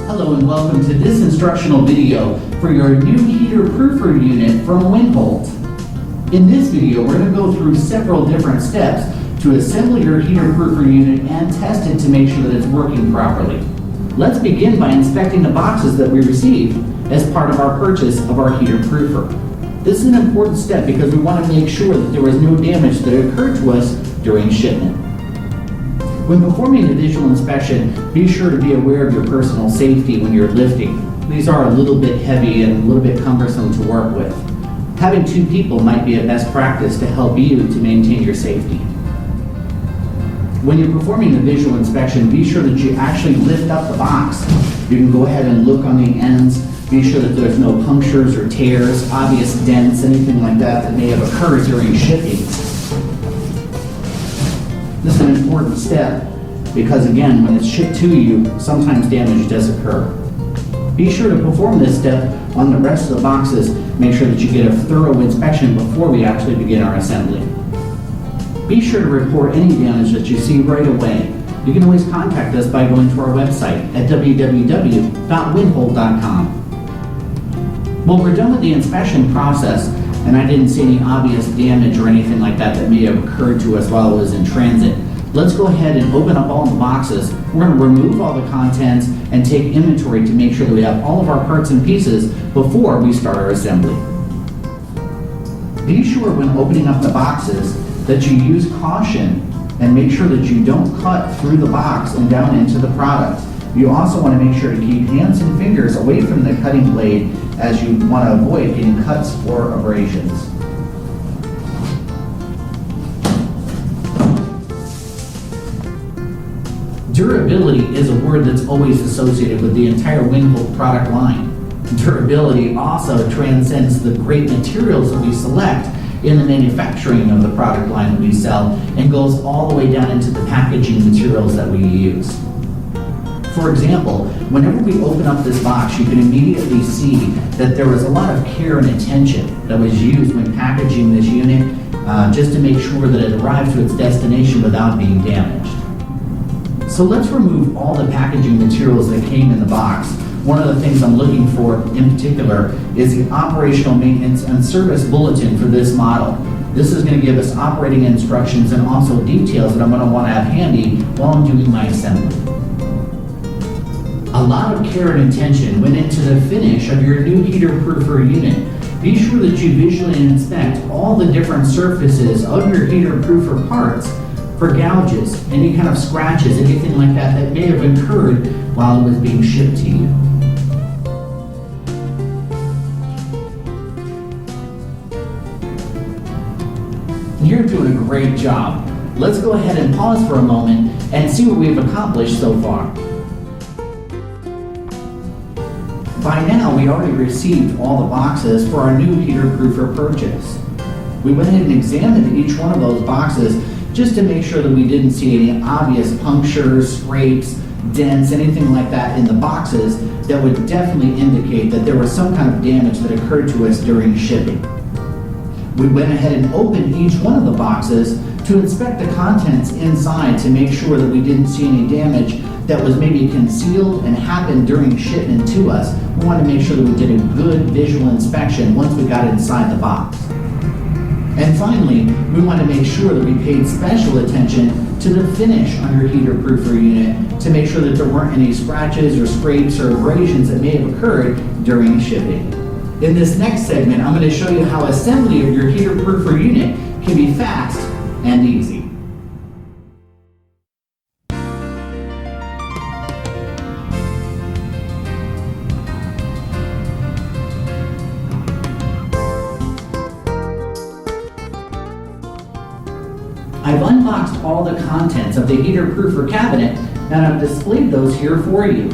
Hello and welcome to this instructional video for your new heater proofer unit from WinHolt. In this video, we're going to go through several different steps to assemble your heater proofer unit and test it to make sure that it's working properly. Let's begin by inspecting the boxes that we received as part of our purchase of our heater proofer. This is an important step because we want to make sure that there was no damage that occurred to us during shipment. When performing a visual inspection, be sure to be aware of your personal safety when you're lifting. These are a little bit heavy and a little bit cumbersome to work with. Having two people might be a best practice to help you to maintain your safety. When you're performing a visual inspection, be sure that you actually lift up the box. You can go ahead and look on the ends. Be sure that there's no punctures or tears, obvious dents, anything like that may have occurred during shipping. This is an important step because, again, when it's shipped to you, sometimes damage does occur. Be sure to perform this step on the rest of the boxes. Make sure that you get a thorough inspection before we actually begin our assembly. Be sure to report any damage that you see right away. You can always contact us by going to our website at www.winholt.com. Well, we're done with the inspection process, and I didn't see any obvious damage or anything like that may have occurred to us while it was in transit. Let's go ahead and open up all the boxes. We're going to remove all the contents and take inventory to make sure that we have all of our parts and pieces before we start our assembly. Be sure when opening up the boxes that you use caution and make sure that you don't cut through the box and down into the product. You also want to make sure to keep hands and fingers away from the cutting blade as you want to avoid getting cuts or abrasions. Durability is a word that's always associated with the entire WinHolt product line. Durability also transcends the great materials that we select in the manufacturing of the product line that we sell and goes all the way down into the packaging materials that we use. For example, whenever we open up this box, you can immediately see that there was a lot of care and attention that was used when packaging this unit just to make sure that it arrived to its destination without being damaged. So let's remove all the packaging materials that came in the box. One of the things I'm looking for in particular is the operational maintenance and service bulletin for this model. This is going to give us operating instructions and also details that I'm going to want to have handy while I'm doing my assembly. A lot of care and attention went into the finish of your new heater proofer unit. Be sure that you visually inspect all the different surfaces of your heater proofer parts for gouges, any kind of scratches, anything like that may have occurred while it was being shipped to you. You're doing a great job. Let's go ahead and pause for a moment and see what we've accomplished so far. By now, we already received all the boxes for our new heater proofer purchase. We went ahead and examined each one of those boxes just to make sure that we didn't see any obvious punctures, scrapes, dents, anything like that in the boxes that would definitely indicate that there was some kind of damage that occurred to us during shipping. We went ahead and opened each one of the boxes to inspect the contents inside to make sure that we didn't see any damage that was maybe concealed and happened during shipment to us. We wanted to make sure that we did a good visual inspection once we got inside the box. And finally, we want to make sure that we paid special attention to the finish on your heater proofer unit to make sure that there weren't any scratches or scrapes or abrasions that may have occurred during shipping. In this next segment, I'm going to show you how assembly of your heater proofer unit can be fast and easy. I've unboxed all the contents of the heater proofer cabinet and I've displayed those here for you.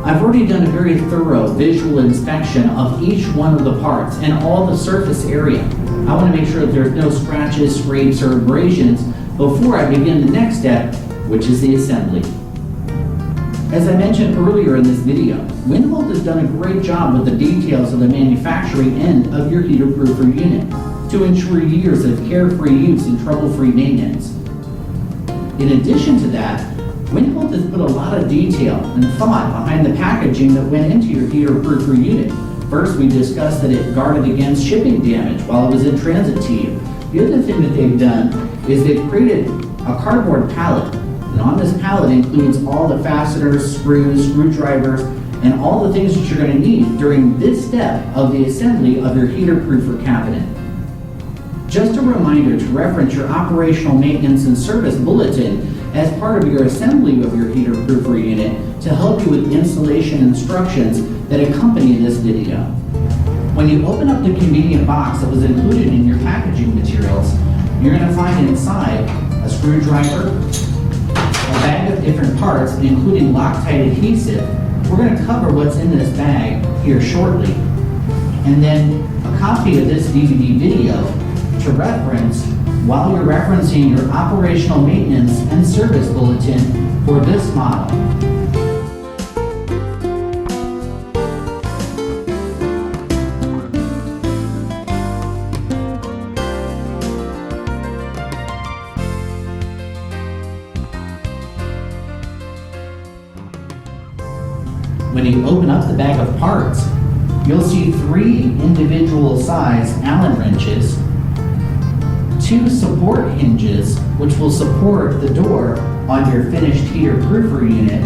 I've already done a very thorough visual inspection of each one of the parts and all the surface area. I want to make sure that there's no scratches, scrapes, or abrasions before I begin the next step, which is the assembly. As I mentioned earlier in this video, WinHolt has done a great job with the details of the manufacturing end of your heater proofer unit to ensure years of carefree use and trouble-free maintenance. In addition to that, WinHolt has put a lot of detail and thought behind the packaging that went into your heater-proofer unit. First, we discussed that it guarded against shipping damage while it was in transit to you. The other thing that they've done is they've created a cardboard pallet. And on this pallet includes all the fasteners, screws, screwdrivers, and all the things that you're going to need during this step of the assembly of your heater-proofer cabinet. Just a reminder to reference your operational maintenance and service bulletin as part of your assembly of your heater-proofer unit to help you with installation instructions that accompany this video. When you open up the convenient box that was included in your packaging materials, you're going to find inside a screwdriver, a bag of different parts, including Loctite adhesive. We're going to cover what's in this bag here shortly. And then a copy of this DVD video to reference while you're referencing your operational maintenance and service bulletin for this model. When you open up the bag of parts, you'll see 3 individual size Allen wrenches, 2 support hinges, which will support the door on your finished heater-proofer unit,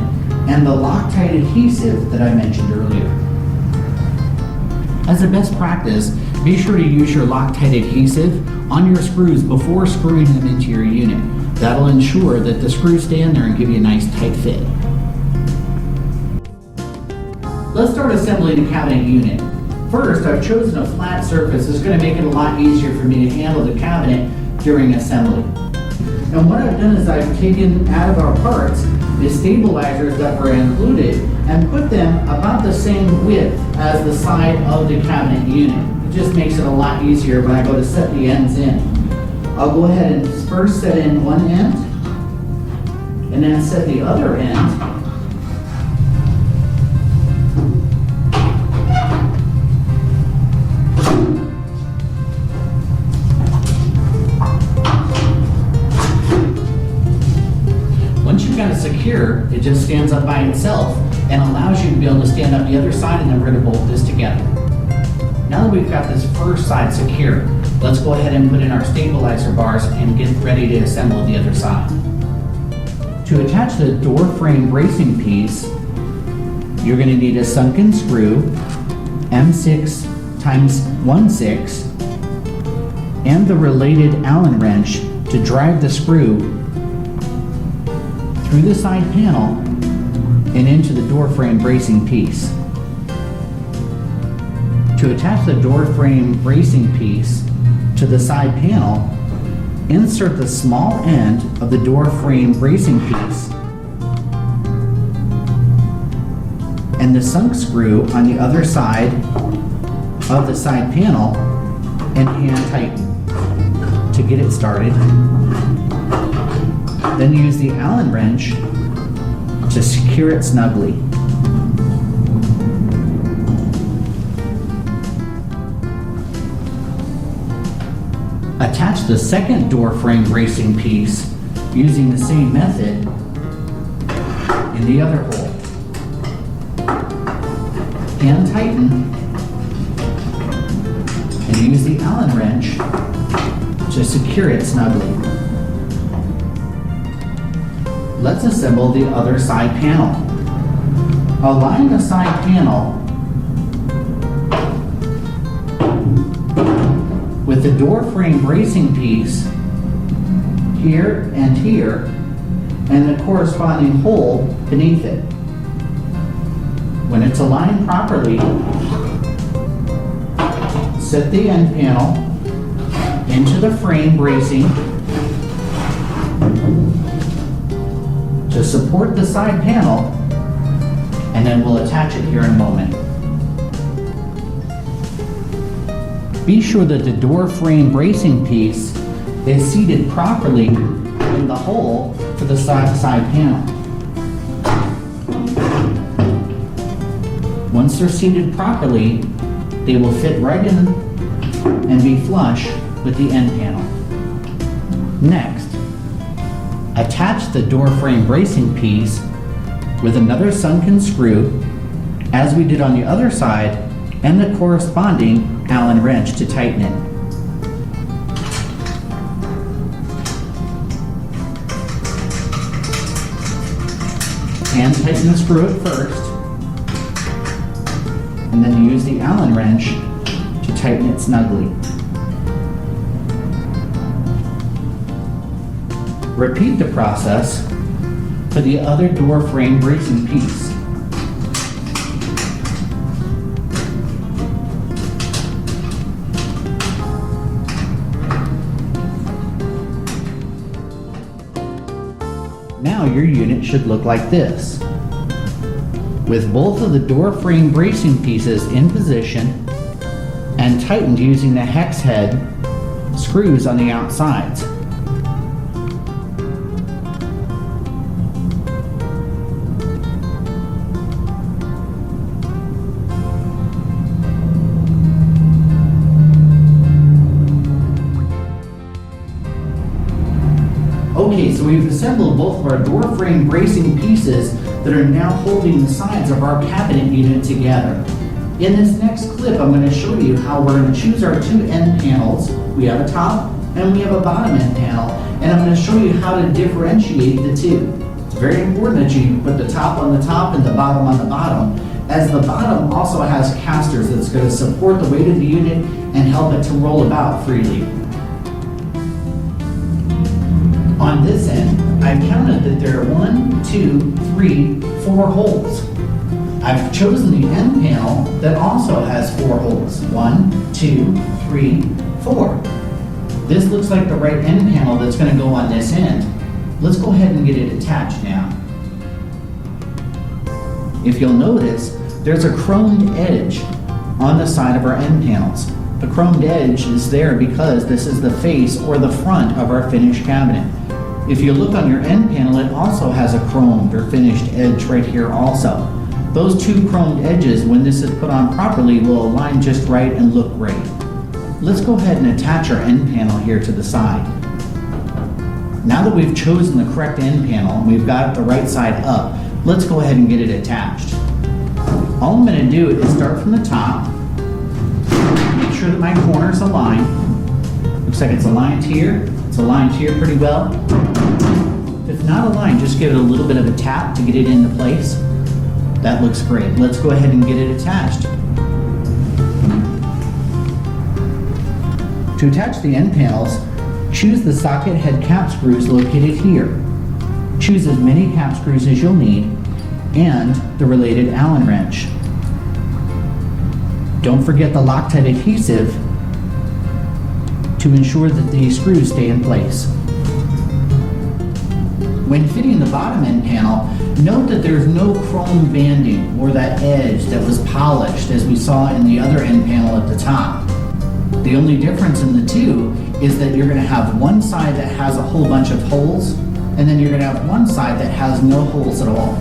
and the Loctite adhesive that I mentioned earlier. As a best practice, be sure to use your Loctite adhesive on your screws before screwing them into your unit. That'll ensure that the screws stay in there and give you a nice tight fit. Let's start assembling the cabinet unit. First, I've chosen a flat surface. It's going to make it a lot easier for me to handle the cabinet during assembly. And what I've done is I've taken out of our parts the stabilizers that were included and put them about the same width as the side of the cabinet unit. It just makes it a lot easier when I go to set the ends in. I'll go ahead and first set in one end and then set the other end. Secure, it just stands up by itself and allows you to be able to stand up the other side, and then we're going to bolt this together. Now that we've got this first side secure, let's go ahead and put in our stabilizer bars and get ready to assemble the other side. To attach the door frame bracing piece, you're going to need a sunken screw, M6 times 1/6, and the related Allen wrench to drive the screw through the side panel and into the door frame bracing piece. To attach the door frame bracing piece to the side panel, insert the small end of the door frame bracing piece and the sunk screw on the other side of the side panel and hand tighten to get it started. Then use the Allen wrench to secure it snugly. Attach the second door frame bracing piece using the same method in the other hole. Hand tighten and use the Allen wrench to secure it snugly. Let's assemble the other side panel. Align the side panel with the door frame bracing piece here and here, and the corresponding hole beneath it. When it's aligned properly, set the end panel into the frame bracing to support the side panel, and then we'll attach it here in a moment. Be sure that the door frame bracing piece is seated properly in the hole for the side panel. Once they're seated properly, they will fit right in and be flush with the end panel. Next, Attach the door frame bracing piece with another sunken screw, as we did on the other side, and the corresponding Allen wrench to tighten it. Hand tighten the screw at first, and then use the Allen wrench to tighten it snugly. Repeat the process for the other door frame bracing piece. Now your unit should look like this, with both of the door frame bracing pieces in position and tightened using the hex head screws on the outsides. Okay, so we've assembled both of our door frame bracing pieces that are now holding the sides of our cabinet unit together. In this next clip, I'm going to show you how we're going to choose our two end panels. We have a top and we have a bottom end panel, and I'm going to show you how to differentiate the two. It's very important that you put the top on the top and the bottom on the bottom, as the bottom also has casters that's going to support the weight of the unit and help it to roll about freely. On this end, I've counted that there are 1, 2, 3, 4 holes. I've chosen the end panel that also has 4 holes. 1, 2, 3, 4. This looks like the right end panel that's going to go on this end. Let's go ahead and get it attached now. If you'll notice, there's a chromed edge on the side of our end panels. The chromed edge is there because this is the face or the front of our finished cabinet. If you look on your end panel, it also has a chromed or finished edge right here also. Those two chromed edges, when this is put on properly, will align just right and look great. Let's go ahead and attach our end panel here to the side. Now that we've chosen the correct end panel and we've got the right side up, let's go ahead and get it attached. All I'm going to do is start from the top, make sure that my corners align. Looks like it's aligned here. It's aligned here pretty well. If it's not aligned, just give it a little bit of a tap to get it into place. That looks great. Let's go ahead and get it attached. To attach the end panels, choose the socket head cap screws located here. Choose as many cap screws as you'll need and the related Allen wrench. Don't forget the Loctite adhesive to ensure that the screws stay in place. When fitting the bottom end panel, note that there's no chrome banding or that edge that was polished as we saw in the other end panel at the top. The only difference in the two is that you're going to have one side that has a whole bunch of holes, and then you're going to have one side that has no holes at all.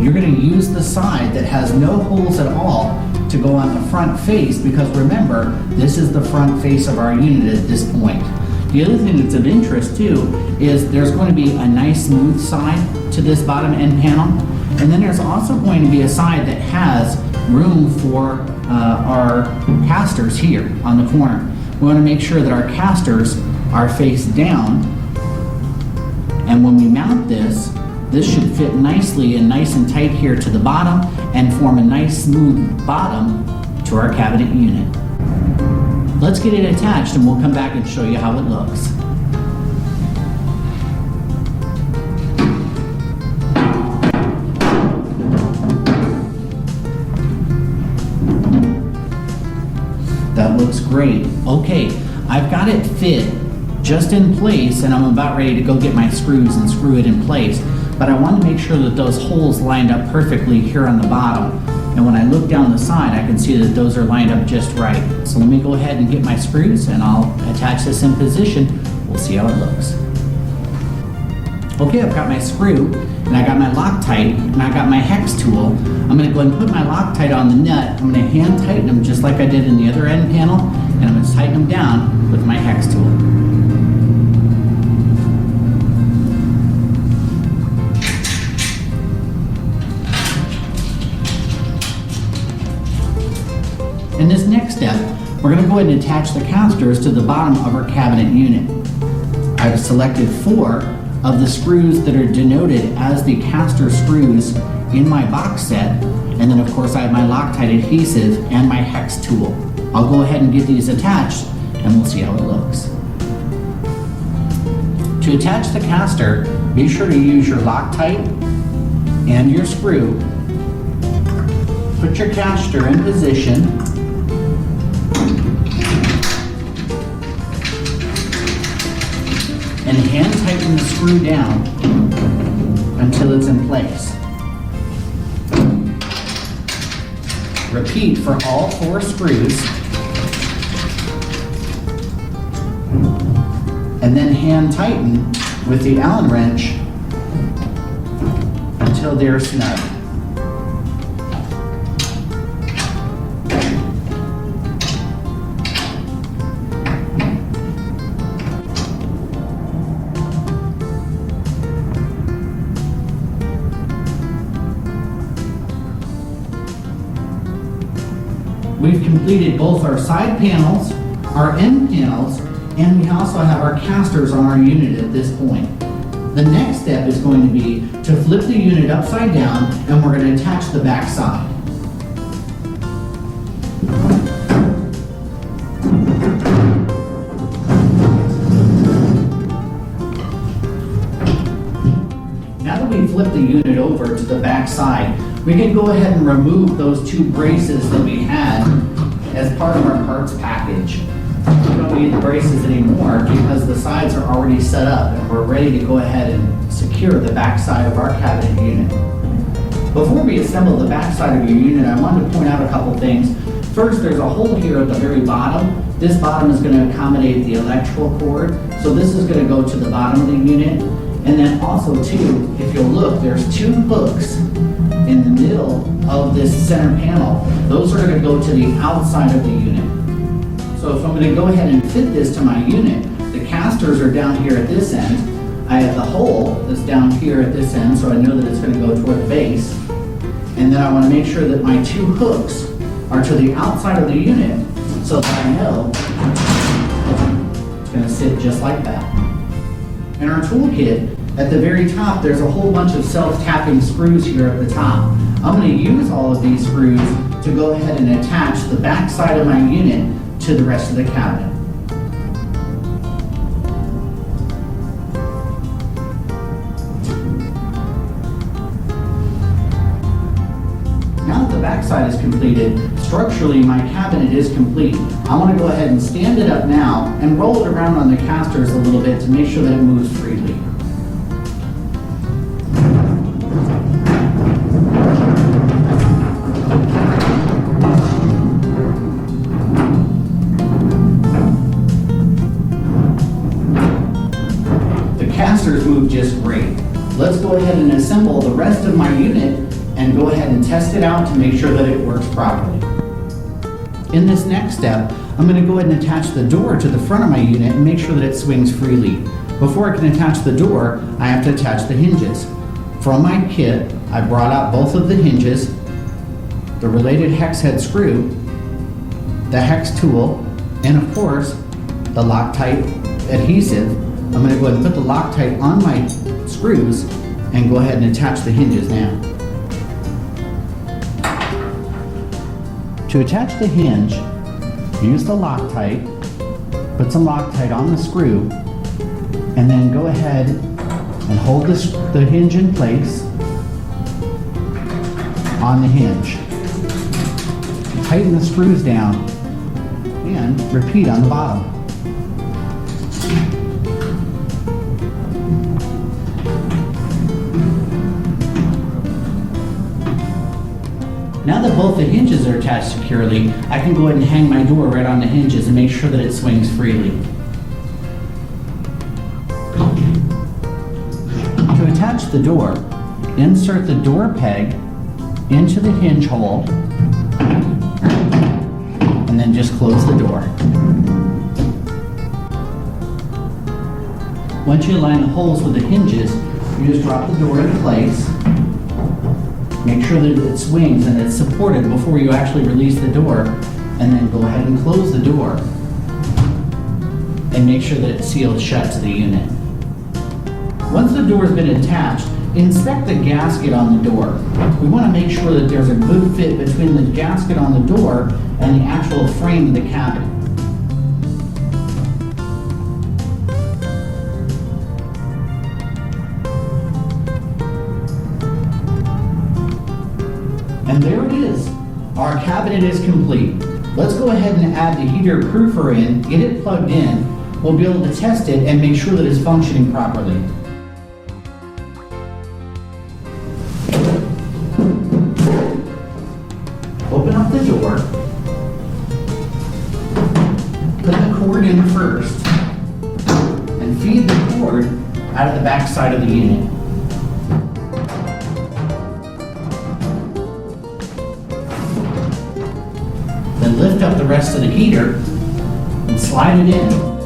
You're going to use the side that has no holes at all to go on the front face, because remember, this is the front face of our unit at this point. The other thing that's of interest too is there's going to be a nice smooth side to this bottom end panel, and then there's also going to be a side that has room for our casters here on the corner. We want to make sure that our casters are face down, and when we mount this, this should fit nicely and nice and tight here to the bottom and form a nice smooth bottom to our cabinet unit. Let's get it attached and we'll come back and show you how it looks. That looks great. Okay, I've got it fit just in place and I'm about ready to go get my screws and screw it in place. But I want to make sure that those holes lined up perfectly here on the bottom. And when I look down the side, I can see that those are lined up just right. So let me go ahead and get my screws and I'll attach this in position. We'll see how it looks. Okay, I've got my screw and I got my Loctite and I got my hex tool. I'm going to go ahead and put my Loctite on the nut. I'm going to hand tighten them just like I did in the other end panel, and I'm going to tighten them down with my hex tool. In this next step, we're going to go ahead and attach the casters to the bottom of our cabinet unit. I've selected 4 of the screws that are denoted as the caster screws in my box set, and then of course I have my Loctite adhesive and my hex tool. I'll go ahead and get these attached and we'll see how it looks. To attach the caster, be sure to use your Loctite and your screw. Put your caster in position. And hand tighten the screw down until it's in place. Repeat for all 4 screws. And then hand tighten with the Allen wrench until they're snug. We've completed both our side panels, our end panels, and we also have our casters on our unit at this point. The next step is going to be to flip the unit upside down, and we're going to attach the back side. Now that we've flipped the unit over to the back side, we can go ahead and remove those 2 braces that we had as part of our parts package. We don't need the braces anymore because the sides are already set up and we're ready to go ahead and secure the back side of our cabinet unit. Before we assemble the back side of your unit, I wanted to point out a couple things. First, there's a hole here at the very bottom. This bottom is going to accommodate the electrical cord, so this is going to go to the bottom of the unit. And then also too, if you'll look, there's 2 hooks in the middle of this center panel. Those are going to go to the outside of the unit. So if I'm going to go ahead and fit this to my unit, the casters are down here at this end. I have the hole that's down here at this end, so I know that it's going to go toward the base. And then I want to make sure that my 2 hooks are to the outside of the unit so that I know it's going to sit just like that. In our toolkit, at the very top, there's a whole bunch of self-tapping screws here at the top. I'm going to use all of these screws to go ahead and attach the back side of my unit to the rest of the cabinet. Now that the back side is completed, structurally my cabinet is complete. I want to go ahead and stand it up now and roll it around on the casters a little bit to make sure that it moves freely. Casters move just great. Let's go ahead and assemble the rest of my unit and go ahead and test it out to make sure that it works properly. In this next step, I'm going to go ahead and attach the door to the front of my unit and make sure that it swings freely. Before I can attach the door, I have to attach the hinges. From my kit, I brought out both of the hinges, the related hex head screw, the hex tool, and of course, the Loctite adhesive. I'm going to go ahead and put the Loctite on my screws and go ahead and attach the hinges now. To attach the hinge, use the Loctite, put some Loctite on the screw, and then go ahead and hold the hinge in place on the hinge. Tighten the screws down and repeat on the bottom. Now that both the hinges are attached securely, I can go ahead and hang my door right on the hinges and make sure that it swings freely. To attach the door, insert the door peg into the hinge hole and then just close the door. Once you align the holes with the hinges, you just drop the door into place. Make sure that it swings and it's supported before you actually release the door. and then go ahead and close the door and make sure that it's sealed shut to the unit. Once the door has been attached, inspect the gasket on the door. We want to make sure that there's a good fit between the gasket on the door and the actual frame of the cabinet. And there it is. Our cabinet is complete. Let's go ahead and add the heater proofer in, get it plugged in. We'll be able to test it and make sure that it's functioning properly. Open up the door. Put the cord in first. And feed the cord out of the back side of the unit. Then lift up the rest of the heater and slide it in.